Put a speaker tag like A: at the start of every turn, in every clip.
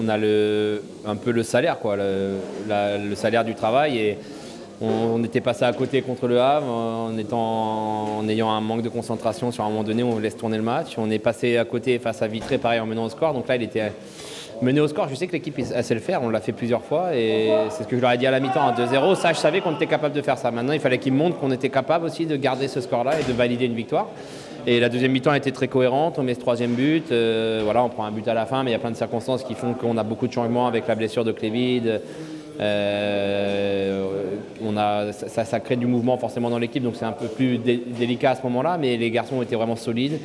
A: a un peu le salaire, quoi, le salaire du travail. Et on était passé à côté contre le Havre en ayant un manque de concentration. Sur un moment donné, on laisse tourner le match. On est passé à côté face à Vitré, pareil, en menant au score. Donc là, il était mené au score. Je sais que l'équipe sait le faire, on l'a fait plusieurs fois. Et c'est ce que je leur ai dit à la mi-temps, à 2-0. Ça, je savais qu'on était capable de faire ça. Maintenant, il fallait qu'ils montrent qu'on était capable aussi de garder ce score-là et de valider une victoire. Et la deuxième mi-temps a été très cohérente, on met ce troisième but, voilà, on prend un but à la fin, mais il y a plein de circonstances qui font qu'on a beaucoup de changements avec la blessure de Clévide. Ça crée du mouvement forcément dans l'équipe, donc c'est un peu plus délicat à ce moment-là, mais les garçons ont été vraiment solides,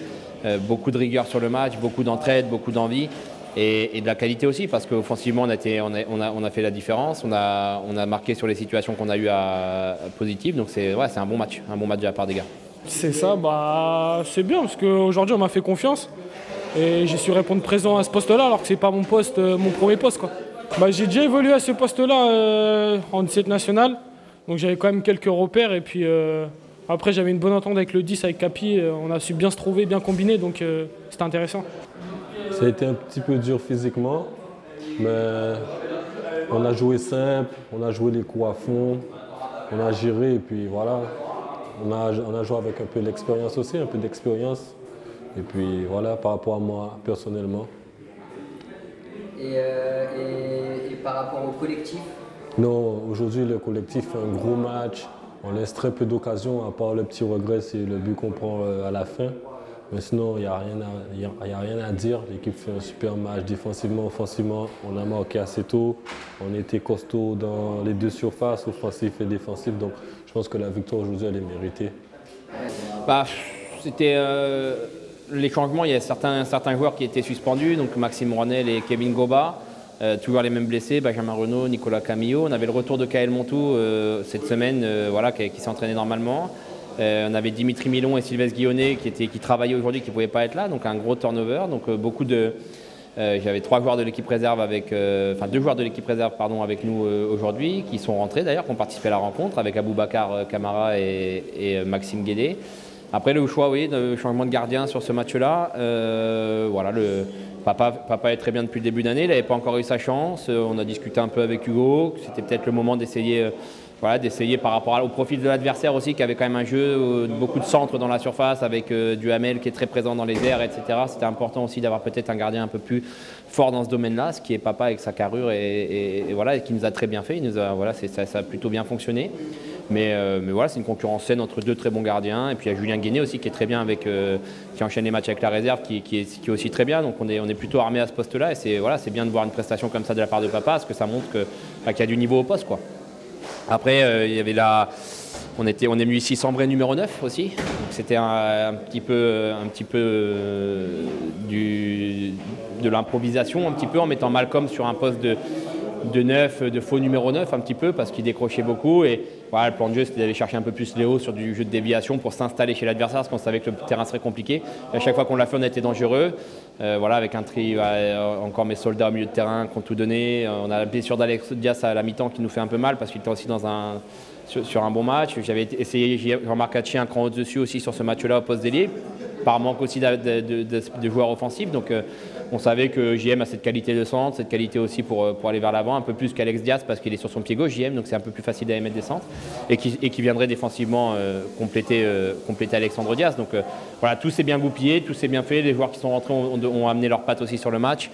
A: beaucoup de rigueur sur le match, beaucoup d'entraide, beaucoup d'envie. Et de la qualité aussi, parce qu'offensivement, on a fait la différence, on a marqué sur les situations qu'on a eues positives, donc c'est un bon match de la part des gars.
B: C'est ça, c'est bien parce qu'aujourd'hui on m'a fait confiance et j'ai su répondre présent à ce poste-là alors que c'est pas mon poste, mon premier poste, quoi. J'ai déjà évolué à ce poste-là en 17 national, donc j'avais quand même quelques repères et puis après j'avais une bonne entente avec le 10, avec Capi, on a su bien se trouver, bien combiner, donc c'était intéressant.
C: Ça a été un petit peu dur physiquement, mais on a joué simple, on a joué les coups à fond, on a géré et puis voilà. On a joué avec un peu d'expérience aussi, un peu d'expérience. Et puis voilà, par rapport à moi personnellement.
D: Et par rapport au collectif?
C: Non, aujourd'hui le collectif fait un gros match. On laisse très peu d'occasions, à part le petit regret, c'est le but qu'on prend à la fin. Mais sinon, il n'y a rien à dire. L'équipe fait un super match défensivement, offensivement. On a marqué assez tôt. On était costaud dans les deux surfaces, offensif et défensif. Donc je pense que la victoire aujourd'hui, elle est méritée.
A: C'était les changements. Il y a certains joueurs qui étaient suspendus, donc Maxime Rouanel et Kevin Goba. Toujours les mêmes blessés, Benjamin Renaud, Nicolas Camillo. On avait le retour de Kael Montou cette semaine qui s'est entraîné normalement. On avait Dimitri Milon et Sylvestre Guillonnet qui travaillaient aujourd'hui, qui ne pouvaient pas être là, donc un gros turnover. Donc j'avais 3 joueurs de l'équipe réserve deux joueurs de l'équipe réserve avec nous aujourd'hui, qui sont rentrés d'ailleurs, qui ont participé à la rencontre avec Aboubacar Camara et Maxime Guédé. Après le choix, oui, de changement de gardien sur ce match-là. Papa est très bien depuis le début d'année, il n'avait pas encore eu sa chance. On a discuté un peu avec Hugo, c'était peut-être le moment d'essayer par rapport au profil de l'adversaire aussi, qui avait quand même un jeu, beaucoup de centres dans la surface, avec Duhamel qui est très présent dans les airs, etc. C'était important aussi d'avoir peut-être un gardien un peu plus fort dans ce domaine-là, ce qui est Papa avec sa carrure et qui nous a très bien fait. Ça a plutôt bien fonctionné. Mais voilà, c'est une concurrence saine entre 2 très bons gardiens. Et puis il y a Julien Guéné aussi qui est très bien, qui enchaîne les matchs avec la réserve, qui est aussi très bien. Donc on est plutôt armé à ce poste-là. Et c'est bien de voir une prestation comme ça de la part de Papa, parce que ça montre qu'il y a du niveau au poste, quoi. Après, il y avait on est venu ici sans Bré numéro 9 aussi. C'était un petit peu de l'improvisation, un petit peu en mettant Malcolm sur un poste de 9, de faux numéro 9 un petit peu, parce qu'il décrochait beaucoup. Et voilà, le plan de jeu, c'était d'aller chercher un peu plus Léo sur du jeu de déviation pour s'installer chez l'adversaire, parce qu'on savait que le terrain serait compliqué. Et à chaque fois qu'on l'a fait, on a été dangereux. Avec un tri, encore mes soldats au milieu de terrain qui ont tout donné. On a la blessure d'Alex Dias à la mi-temps qui nous fait un peu mal, parce qu'il était aussi sur un bon match. J'avais essayé Jean-Marc Hatchier un cran au-dessus aussi sur ce match-là au poste d'ailier, par manque aussi de joueurs offensifs. Donc on savait que JM a cette qualité de centre, cette qualité aussi pour aller vers l'avant, un peu plus qu'Alex Dias, parce qu'il est sur son pied gauche, JM, donc c'est un peu plus facile d'aller mettre des centres, et qui viendrait défensivement compléter Alexandre Dias. Donc voilà, tout s'est bien goupillé, tout s'est bien fait. Les joueurs qui sont rentrés ont amené leurs pattes aussi sur le match.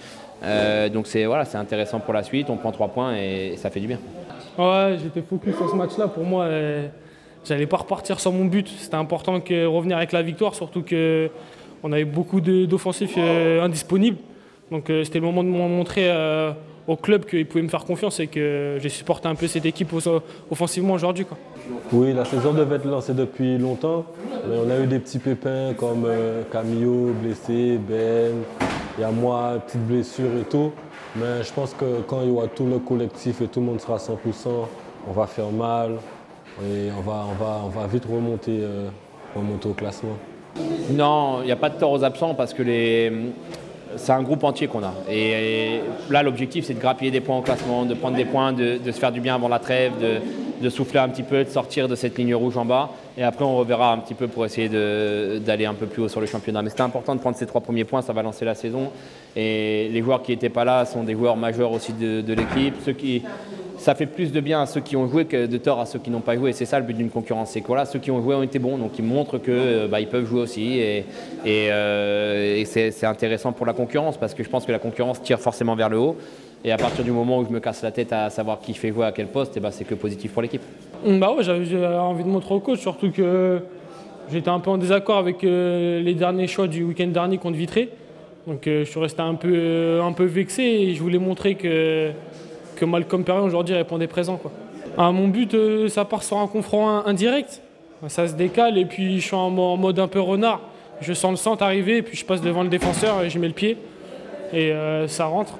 A: Donc c'est intéressant pour la suite. On prend 3 points et ça fait du bien.
B: Ouais, j'étais focus sur ce match-là. Pour moi, j'allais pas repartir sans mon but. C'était important de revenir avec la victoire, surtout qu'on avait beaucoup d'offensifs indisponibles. Donc c'était le moment de montrer au club qu'il pouvait me faire confiance et que j'ai supporté un peu cette équipe offensivement aujourd'hui, quoi.
C: Oui, la saison devait être lancée depuis longtemps, mais on a eu des petits pépins comme Camillo blessé, Ben, il y a moi, petite blessure et tout. Mais je pense que quand il y aura tout le collectif et tout le monde sera à 100%, on va faire mal et on va vite remonter au classement.
A: Non, il n'y a pas de tort aux absents, parce que c'est un groupe entier qu'on a. Et là, l'objectif, c'est de grappiller des points au classement, de prendre des points, de se faire du bien avant la trêve, de souffler un petit peu, de sortir de cette ligne rouge en bas. Et après, on reverra un petit peu pour essayer d'aller un peu plus haut sur le championnat. Mais c'était important de prendre ces 3 premiers points, ça va lancer la saison. Et les joueurs qui n'étaient pas là sont des joueurs majeurs aussi de l'équipe. Ça fait plus de bien à ceux qui ont joué que de tort à ceux qui n'ont pas joué. C'est ça le but d'une concurrence. C'est que voilà, ceux qui ont joué ont été bons, donc ils montrent qu'ils peuvent jouer aussi. Et c'est intéressant pour la concurrence parce que je pense que la concurrence tire forcément vers le haut. Et à partir du moment où je me casse la tête à savoir qui fait jouer à quel poste, c'est que positif pour l'équipe.
B: Bah ouais, j'avais envie de montrer au coach, surtout que j'étais un peu en désaccord avec les derniers choix du week-end dernier contre Vitré. Donc je suis resté un peu vexé et je voulais montrer que Malcolm Perrin aujourd'hui répondait présent, quoi. Mon but, ça part sur un confront indirect. Ça se décale et puis je suis en mode un peu renard. Je sens le centre arriver et puis je passe devant le défenseur et je mets le pied et ça rentre.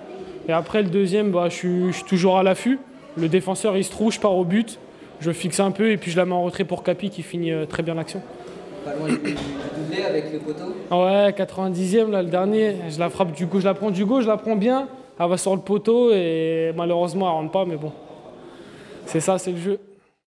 B: Et après le deuxième, je suis toujours à l'affût. Le défenseur il se trouve, je pars au but, je fixe un peu et puis je la mets en retrait pour Capi qui finit très bien l'action.
D: Pas loin du doublé avec le poteau.
B: Ouais, 90e là, le dernier, je la frappe du gauche, je la prends du gauche, je la prends bien, elle va sur le poteau et malheureusement elle rentre pas, mais bon, c'est ça, c'est le jeu.